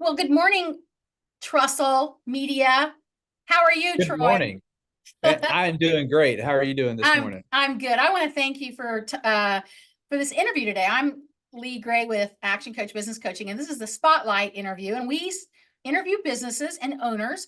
Well, good morning, Trussell Media. How are you, Good Troy? morning. I'm doing great. How are you doing this morning? I'm good. I want to thank you for this interview today. I'm Lee Gray with Action Coach Business Coaching, and this is the Spotlight interview. And we interview businesses and owners,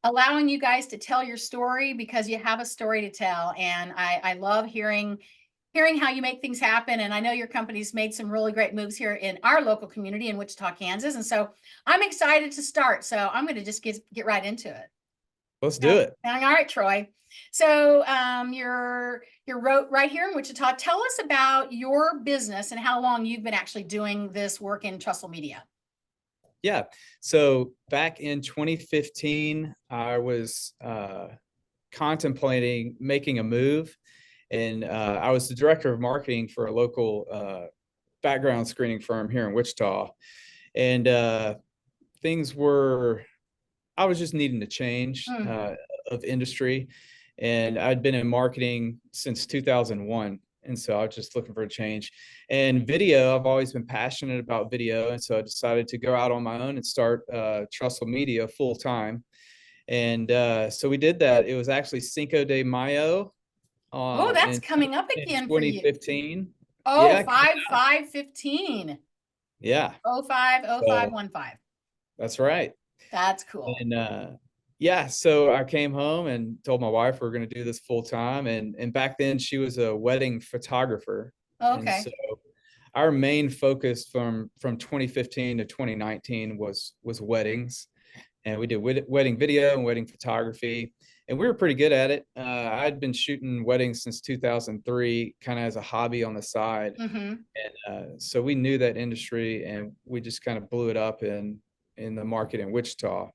allowing you guys to tell your story because you have a story to tell. And I love hearing how you make things happen. And I know your company's made some really great moves here in our local community in Wichita, Kansas. And so I'm excited to start. So I'm going to just get right into it. Let's do it. All right, Troy. So you're right here in Wichita. Tell us about your business and how long you've been actually doing this work in Trussell Media. Yeah. So back in 2015, I was contemplating making a move, and I was the director of marketing for a local background screening firm here in Wichita, and things were. I was just needing to change of industry, and I'd been in marketing since 2001. And so I was just looking for a change. And video, I've always been passionate about video. And so I decided to go out on my own and start Trussell Media full time. And so we did that. It was actually Cinco de Mayo Oh, that's in, coming up in again for you. 2015. Oh, Yeah. 5/5/15. Yeah. Oh, 05, oh, So 05/15. that's right. That's cool. And yeah, so I came home and told my wife we are going to do this full time. And back then she was a wedding photographer. And Okay. so our main focus from 2015 to 2019 was weddings, and we did wedding video and wedding photography, and we were pretty good at it. I'd been shooting weddings since 2003, kind of as a hobby on the side. Mm-hmm. And so we knew that industry, and we just kind of blew it up in the market in Wichita.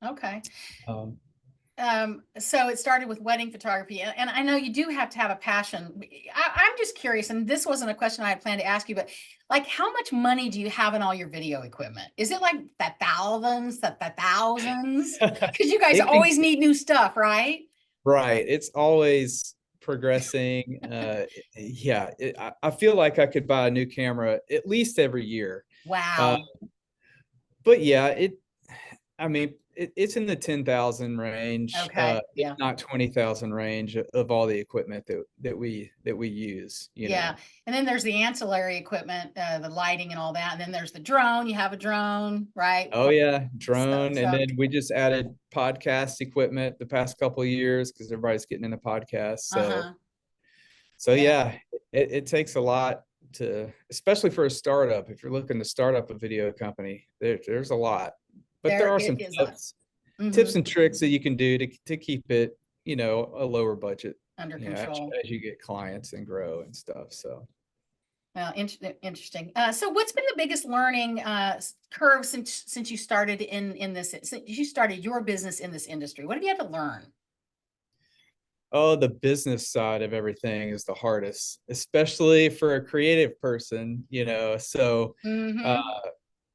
Okay. Um, So it started with wedding photography, and I know you do have to have a passion. I'm just curious, and this wasn't a question I had planned to ask you, but like, how much money do you have in all your video equipment? Is it like the thousands? Because you guys it can, always need new stuff, right? right. It's always progressing. Yeah, I feel like I could buy a new camera at least every year. Uh, Wow. but yeah, I mean, it's in the 10,000 range, Okay. if Yeah. not 20,000 range of all the equipment that we use, you Yeah. know. And then there's the ancillary equipment, the lighting and all that. And then there's the drone. You have a drone, right? Oh yeah, So, drone. And so then we just added podcast equipment the past couple of years because everybody's getting into podcasts. So uh-huh. so Yeah. yeah, it takes a lot to, especially for a startup. If you're looking to start up a video company, there's a lot, but there There are it some is. tips Mm-hmm. and tricks that you can do to keep it, a lower budget, Under as, control. as you get clients and grow and stuff. So, Well, interesting. So, what's been the biggest learning curve since you started in this? Since you started your business in this industry, what have you had to learn? oh, the business side of everything is the hardest, especially for a creative person. So, uh, Mm-hmm.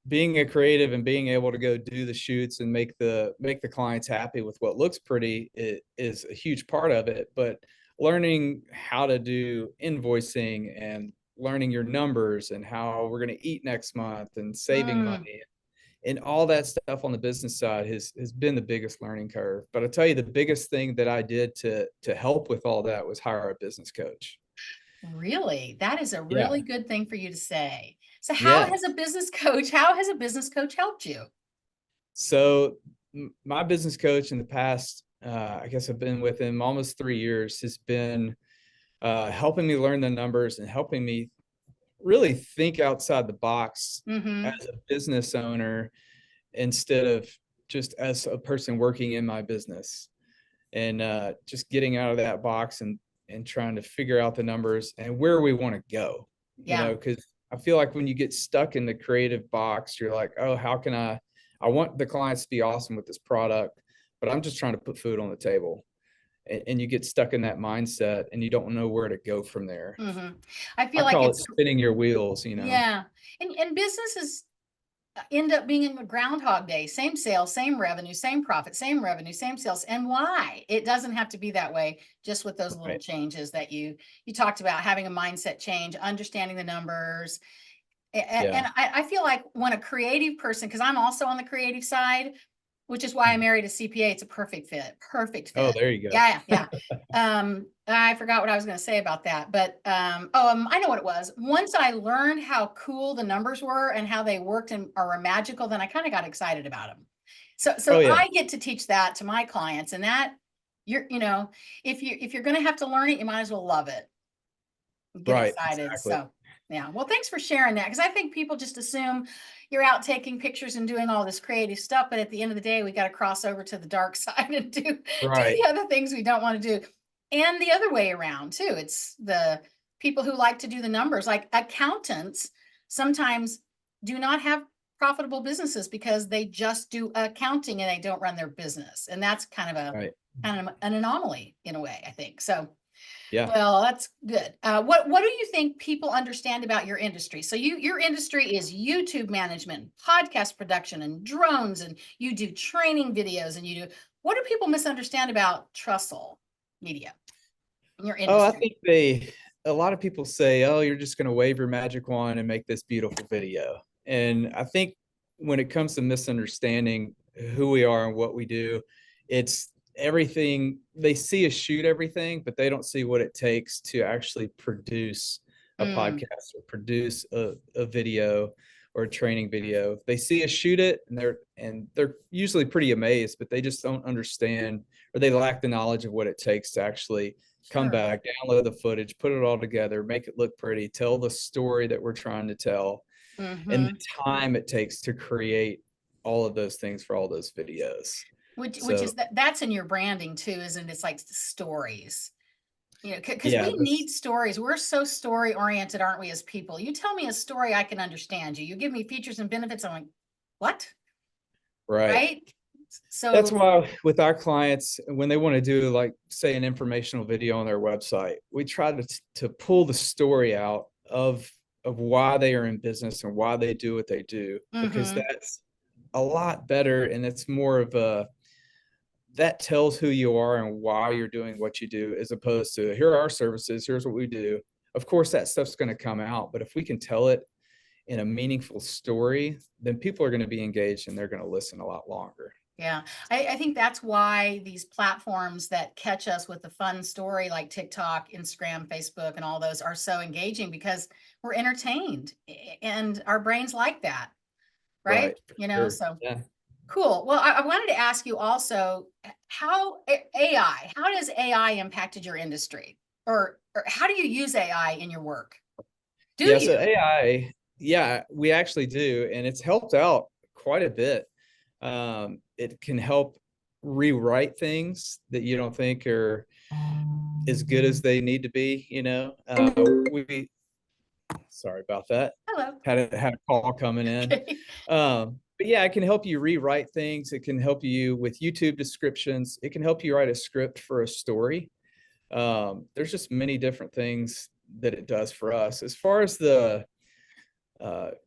being a creative and being able to go do the shoots and make the clients happy with what looks pretty is a huge part of it. But learning how to do invoicing and learning your numbers and how we're going to eat next month and saving Mm. money and all that stuff on the business side has been the biggest learning curve. But I tell you, the biggest thing that I did to help with all that was hire a business coach. Really, that is a Yeah. really good thing for you to say. So, Yeah. how has a business coach helped you? So my business coach in the past, I guess I've been with him almost 3 years, has been helping me learn the numbers and helping me really think outside the box as Mm-hmm. a business owner instead of just as a person working in my business, and just getting out of that box and trying to figure out the numbers and where we want to go, Yeah. because I feel like when you get stuck in the creative box, you're like, oh, how can I want the clients to be awesome with this product, but I'm just trying to put food on the table. And you get stuck in that mindset and you don't know where to go from there. Mm-hmm. I I feel like call it it's spinning your wheels. yeah, and businesses end up being in a groundhog day, same sales, same revenue, same profit, same revenue, same sales. And why? It doesn't have to be that way, just with those little Right. changes that you talked about, having a mindset change, understanding the numbers. Yeah. And I feel like when a creative person, because I'm also on the creative side, which is why I Mhm. married a CPA, it's a perfect fit, perfect Oh, fit. there you go. Yeah, yeah. I forgot what I was going to say about that, but I know what it was. Once I learned how cool the numbers were and how they worked and are magical, then I kind of got excited about them. So Oh, yeah. I get to teach that to my clients, and that if you're going to have to learn it, you might as well love it, get Right. excited. Exactly. So yeah, well, thanks for sharing that, because I think people just assume you're out taking pictures and doing all this creative stuff, but at the end of the day, we got to cross over to the dark side and do Right. the other things we don't want to do. And the other way around too. It's the people who like to do the numbers, like accountants sometimes do not have profitable businesses because they just do accounting and they don't run their business. And that's Right. kind of an anomaly in a way, I think. So Yeah. well, that's good. What do you think people understand about your industry? So your industry is YouTube management, podcast production, and drones, and you do training videos, and you do. What do people misunderstand about Trussell Media in your Oh, I industry? think a lot of people say, oh, you're just going to wave your magic wand and make this beautiful video. And I think when it comes to misunderstanding who we are and what we do, it's everything. They see us shoot everything, but they don't see what it takes to actually produce a Mm, podcast or produce a video or a training video. They see us shoot it and they're usually pretty amazed, but they just don't understand, or they lack the knowledge of what it takes to actually come sure. back, download the footage, put it all together, make it look pretty, tell the story that we're trying to tell, and Mm-hmm. the time it takes to create all of those things for all those videos. Which So is that's in your branding too, isn't it? It's like stories. You know, because yeah, we need stories. We're so story oriented, aren't we, as people? You tell me a story, I can understand you. You give me features and benefits, I'm like, what? right. Right? That's So, why with our clients, when they want to do like say an informational video on their website, we try to pull the story out of why they are in business and why they do what they do, because mm-hmm, that's a lot better and it's more of a that tells who you are and why you're doing what you do, as opposed to here are our services, here's what we do. Of course that stuff's going to come out, but if we can tell it in a meaningful story, then people are going to be engaged and they're going to listen a lot longer. yeah. I think that's why these platforms that catch us with a fun story like TikTok, Instagram, Facebook, and all those are so engaging, because we're entertained and our brains like that, right? Right, for You know, sure. so Yeah. cool. Well, I wanted to ask you also how does AI impacted your industry? Or how do you use AI in your work? Do Yeah, so you? AI, yeah, we actually do, and it's helped out quite a bit. It can help rewrite things that you don't think are as good as they need to be. We sorry about that. Hello. Had a call coming in. Okay. But yeah, it can help you rewrite things. It can help you with YouTube descriptions. It can help you write a script for a story. There's just many different things that it does for us. As far as the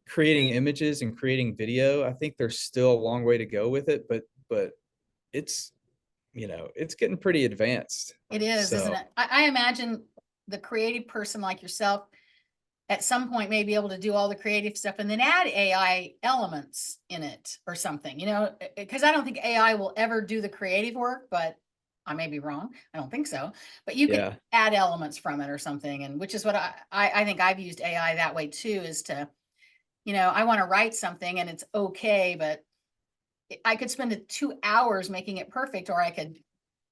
creating images and creating video, I think there's still a long way to go with it, but it's it's getting pretty advanced. It is, isn't So it? I imagine the creative person like yourself at some point may be able to do all the creative stuff and then add AI elements in it or something, because I don't think AI will ever do the creative work, but I may be wrong. I don't think so. But you could yeah, add elements from it or something. And which is what I think I've used AI that way too, is to, I want to write something and it's okay, but I could spend 2 hours making it perfect, or I could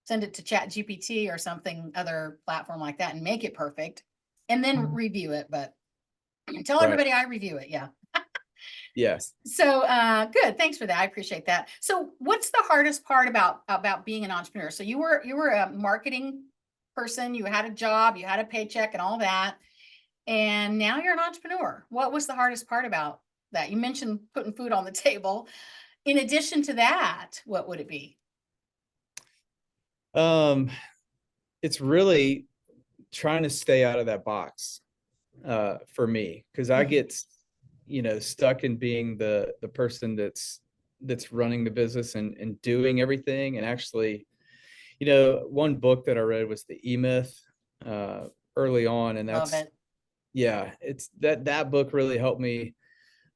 send it to Chat GPT or something, other platform like that, and make it perfect and then review it. But tell right. everybody I review it. Yeah. Yeah. So good. Thanks for that. I appreciate that. So what's the hardest part about being an entrepreneur? So you were a marketing person, you had a job, you had a paycheck and all that. And now you're an entrepreneur. What was the hardest part about that? You mentioned putting food on the table. In addition to that, what would it be? Um, it's really trying to stay out of that box for me, because I Mhm. get stuck in being the person that's running the business and doing everything. And actually, one book that I read was the E-Myth early on, and Love that's it. yeah, it's that book really helped me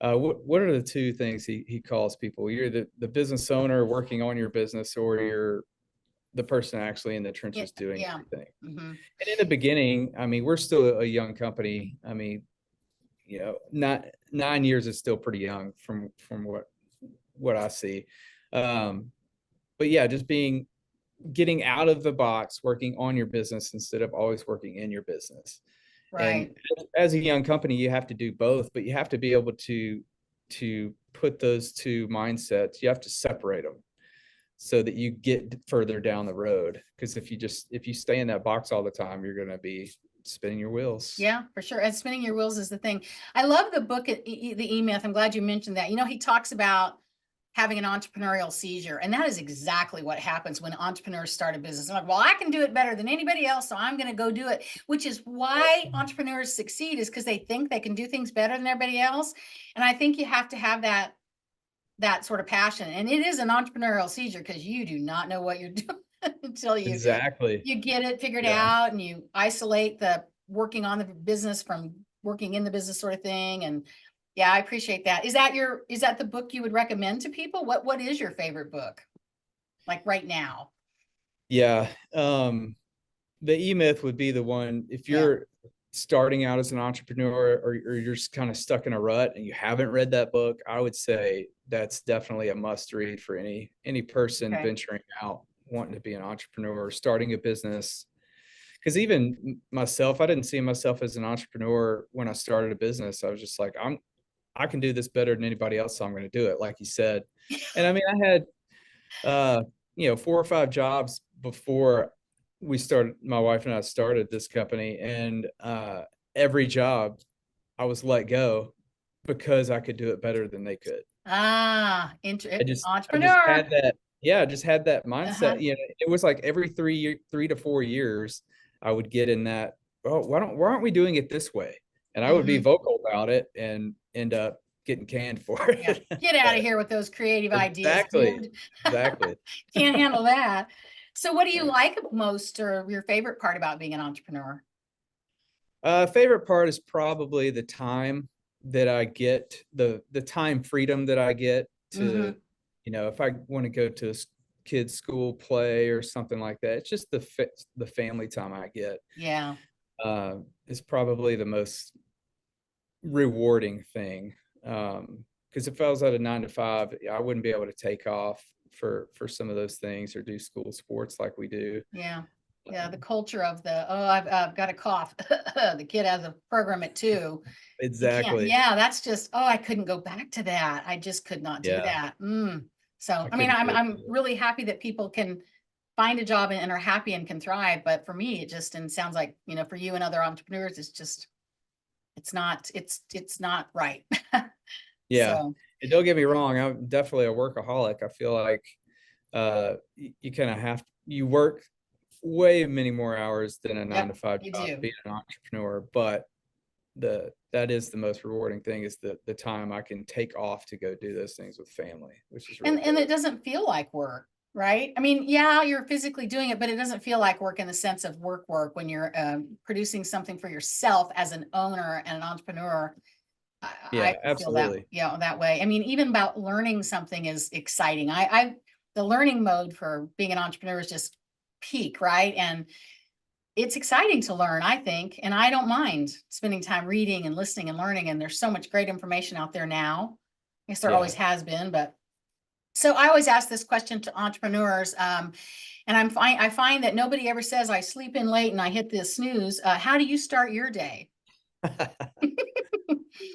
what are the two things he calls people? You're the business owner working on your business, or you're the person actually in the Yeah. trenches doing Yeah. everything. Hmm. And in the beginning, I mean, we're still a young company. I mean, not 9 years is still pretty young from what I see. Um, but yeah, just getting out of the box, working on your business instead of always working in your business. And Right. as a young company, you have to do both, but you have to be able to put those two mindsets. You have to separate them so that you get further down the road. Because if you stay in that box all the time, you're going to be spinning your wheels. Yeah, for sure. And spinning your wheels is the thing. I love the book, The E-Myth. I'm glad you mentioned that. He talks about having an entrepreneurial seizure. And that is exactly what happens when entrepreneurs start a business. They're like, well, I can do it better than anybody else, so I'm going to go do it, which is why entrepreneurs succeed, is because they think they can do things better than everybody else. And I think you have to have that sort of passion. And it is an entrepreneurial seizure because you do not know what you're doing until Exactly. you get it figured Yeah. out, and you isolate the working on the business from working in the business sort of thing. And yeah, I appreciate that. Is that the book you would recommend to people? What is your favorite book? Like right now? Yeah. The E-Myth would be the one if Yeah. you're starting out as an entrepreneur, or you're just kind of stuck in a rut and you haven't read that book. I would say that's definitely a must read for any person Okay. venturing out, wanting to be an entrepreneur, starting a business. Because even myself, I didn't see myself as an entrepreneur when I started a business. I was just like, I can do this better than anybody else, so I'm going to do it, like you said. And I mean, I had 4 or 5 jobs before my wife and I started this company. And every job I was let go because I could do it better than they could. I just Entrepreneur. had that, yeah, I just had that Uh-huh. mindset. It was like every 3 to 4 years, I would get in that, oh, why aren't we doing it this way? And I would be Hmm. vocal about it and end up getting canned for Yeah. it. Get out of But here with those creative ideas, exactly, dude. exactly. Can't handle that. So what do you like most, or your favorite part about being an entrepreneur? Favorite part is probably the time that I get, the time freedom that I get to, Hmm. if I want to go to a kid's school play or something like that. It's just the family time I get Yeah. is probably the most rewarding thing. Because if I was at a 9 to 5, I wouldn't be able to take off for some of those things or do school sports like we do. Yeah. Yeah. The culture of I've got a cough. The kid has a program at 2. You can't. Exactly. Yeah. That's just, I couldn't go back to that. I just could not do Yeah, that. So, I I mean, couldn't do I'm it. really happy that people can find a job and are happy and can thrive. But for me, and sounds like, for you and other entrepreneurs, it's not right. Yeah. So, And don't get me wrong, I'm definitely a workaholic. I feel like you kind of you work way many more hours than a nine yep, to five you job do. being an entrepreneur, but that is the most rewarding thing, is the time I can take off to go do those things with family, which is really And good. it doesn't feel like work, right? I mean, yeah, you're physically doing it, but it doesn't feel like work in the sense of work when you're producing something for yourself as an owner and an entrepreneur. I Yeah, feel that, absolutely. that way. I mean, even about learning something is exciting. The learning mode for being an entrepreneur is just peak, right? And it's exciting to learn, I think, and I don't mind spending time reading and listening and learning. And there's so much great information out there now. I guess there always Yeah. has been, but so I always ask this question to entrepreneurs, and I find that nobody ever says I sleep in late and I hit the snooze. How do you start your day?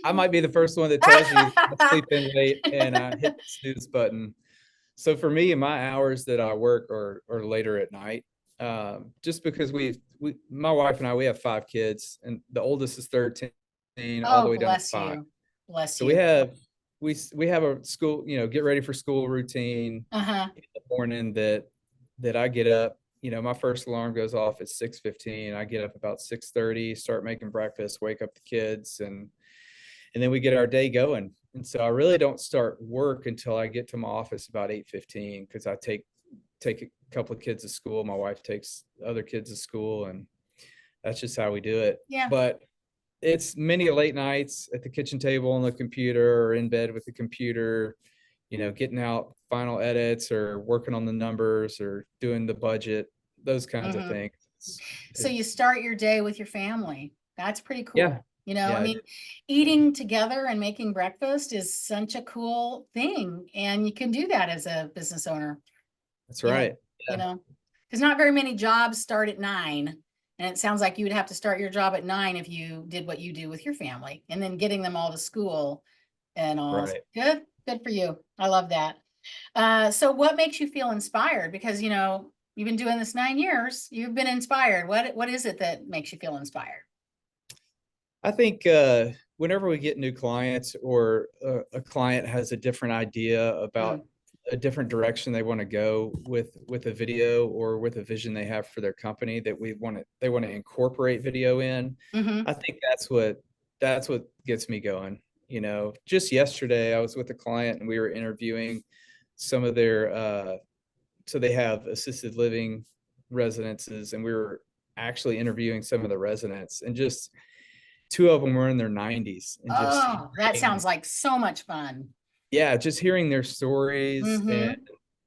I might be the first one that tells you I sleep in late and I hit the snooze button. So for me, my hours that I work are later at night, just because my wife and I, we have 5 kids, and the oldest is 13, all the Oh, way down to bless 5. you. Bless So you. we have a school, get ready for school routine Uh-huh. in the morning that I get up. My first alarm goes off at 6:15. I get up about 6:30, start making breakfast, wake up the kids, and then we get our day going. And so I really don't start work until I get to my office about 8:15, because I take a couple of kids to school. My wife takes other kids to school, and that's just how we do it. Yeah. But it's many late nights at the kitchen table on the computer or in bed with the computer, getting out final edits or working on the numbers or doing the budget, those kinds of Mhm. things. So you start your day with your family. That's pretty Yeah. cool. You know, I Yeah. mean, eating together and making breakfast is such a cool thing. And you can do that as a business owner, That's you know, right. you Yeah. know, because not very many jobs start at 9. And it sounds like you would have to start your job at 9 if you did what you do with your family and then getting them all to school and all. Right. Good, good for you. I love that. So what makes you feel inspired? Because, you've been doing this 9 years, you've been inspired. What is it that makes you feel inspired? I think whenever we get new clients or a client has a different idea about Mm. a different direction they want to go with a video or with a vision they have for their company that they want to incorporate video in. Mm-hmm. I think that's what gets me going. Just yesterday I was with a client and we were interviewing some of their so they have assisted living residences, and we were actually interviewing some of the residents, and just two of them were in their 90s, and just Oh, that sounds like so much fun. just hearing their stories and Mm-hmm.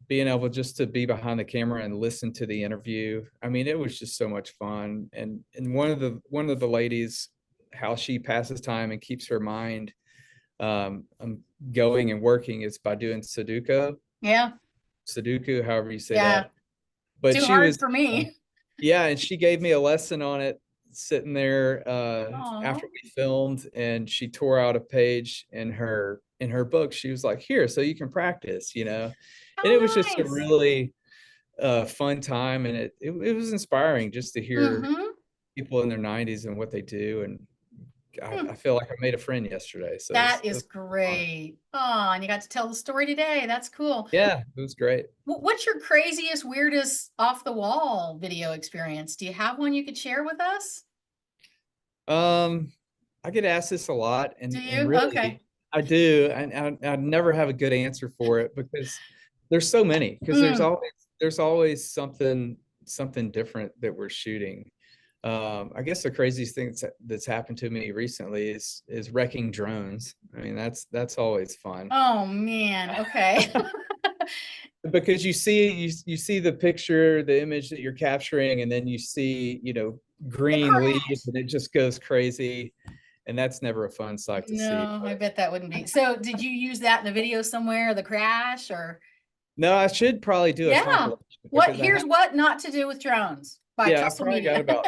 being able just to be behind the camera and listen to the interview. I mean, it was just so much fun. And one of the ladies, how she passes time and keeps her mind going and working is by doing Yeah. Sudoku, however you say Yeah. that. But Too she hard was, for me. yeah, and she gave me a lesson on it sitting there Oh, after we filmed, and she tore out a page in her book. She was like, "Here, so you can practice." And it was how just a nice. really fun time, and it was inspiring just to hear Mm-hmm. people in their 90s and what they do. And I Hmm. feel like I made a friend yesterday, so it That was, it is was fun. great. Oh, and you got to tell the story today. That's cool. Yeah, it was great. What's your craziest, weirdest off the wall video experience? Do you have one you could share with us? Um, I get asked this a lot, Do and you? Okay. really, I do, and I never have a good answer for it because there's so many. Because Mm. there's always something different that we're shooting. I guess the craziest thing that's happened to me recently is wrecking drones. I mean, that's always fun Oh man. Okay. because you see the picture, the image that you're capturing, and then you see The green leaves, crash. and it just goes crazy. And that's never a fun sight to see. No, I But bet that wouldn't be. So, did you use that in the video somewhere, the crash or? no, I should probably do a Yeah. compilation because I have, Here's what not to do with drones by yeah, I Trussell probably got Media. about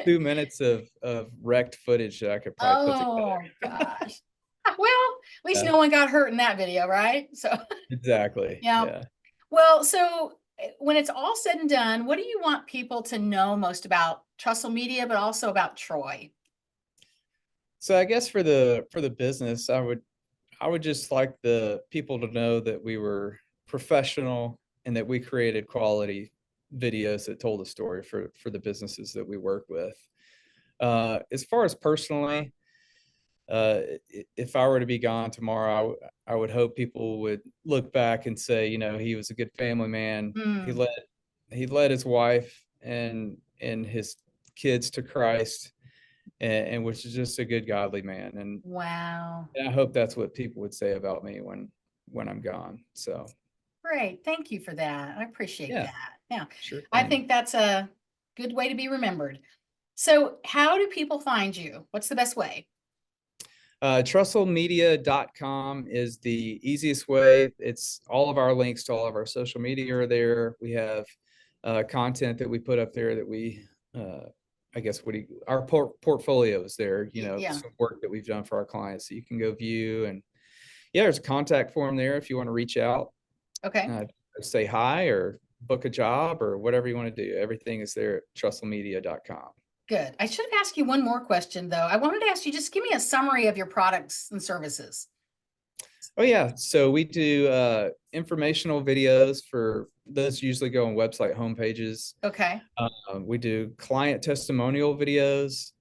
2 minutes of wrecked footage that I could probably put together. Oh gosh. Well, at least Yeah, no one got hurt in that video, right? So, exactly. yeah. Yeah. Well, so when it's all said and done, what do you want people to know most about Trussell Media, but also about Troy? So I guess for the business, I would just like the people to know that we were professional and that we created quality videos that told a story for the businesses that we work with. As far as personally, if I were to be gone tomorrow, I would hope people would look back and say, he was a good family man. He Hmm. led he led his wife and his kids to Christ, and was just a good godly man. And, Wow. and I hope that's what people would say about me when I'm gone. So Great. Thank you for that. I appreciate yeah, that. Yeah. sure I thing. think that's a good way to be remembered. So, how do people find you? What's the best way? TrussellMedia.com is the easiest way. It's all of our links to all of our social media are there. We have content that we put up there that I guess, our portfolio is there, Yeah. some work that we've done for our clients. So you can go view, and yeah, there's a contact form there if you want to reach out, Okay. uh, say hi or book a job or whatever you want to do. Everything is there at TrussellMedia.com. Good. I should have asked you one more question, though. I wanted to ask you just give me a summary of your products and services. Oh yeah, so we do informational videos for those, usually go on website homepages. Okay. We do client testimonial videos.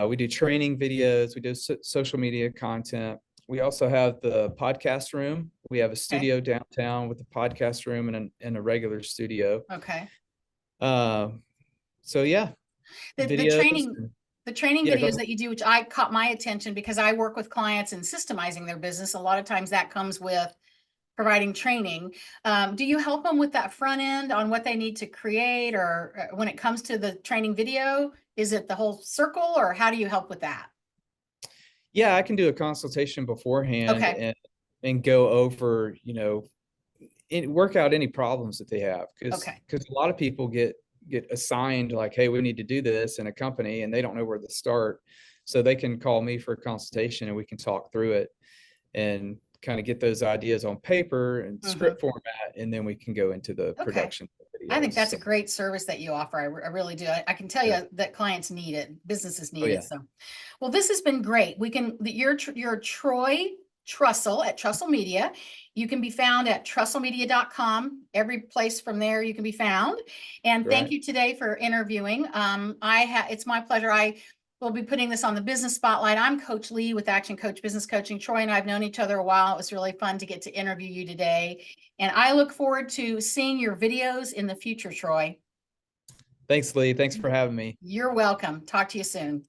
We do training videos. We do social media content. We also have the podcast room. We have a Okay. studio downtown with a podcast room and a regular studio. Okay. Uh, so yeah, The videos. training The training Yeah, videos that you do, which I caught my attention because I work with clients in systemizing their business. A lot of times that comes with providing training. Do you help them with that front end on what they need to create, or when it comes to the training video, is it the whole circle, or how do you help with that? yeah, I can do a consultation beforehand Okay. and go over, work out any problems that they have, Okay. because a lot of people get assigned like, hey, we need to do this in a company and they don't know where to start. So they can call me for a consultation and we can talk through it and kind of get those ideas on paper and Mhm. script format, and then we can go into the Okay. production of I think videos. that's So, a great service that you offer. I really do. I can tell yeah. you that clients need it, businesses Oh need it. yeah. So, well, this has been great. You're Troy Trussell at Trussell Media. You can be found at trussellmedia.com. Every place from there you can be found. And thank Right. you today for interviewing. It's my pleasure. I will be putting this on the business spotlight. I'm Coach Lee with Action Coach Business Coaching. Troy and I have known each other a while. It was really fun to get to interview you today. And I look forward to seeing your videos in the future, Troy. Thanks, Lee. Thanks for having me. You're welcome. Talk to you soon.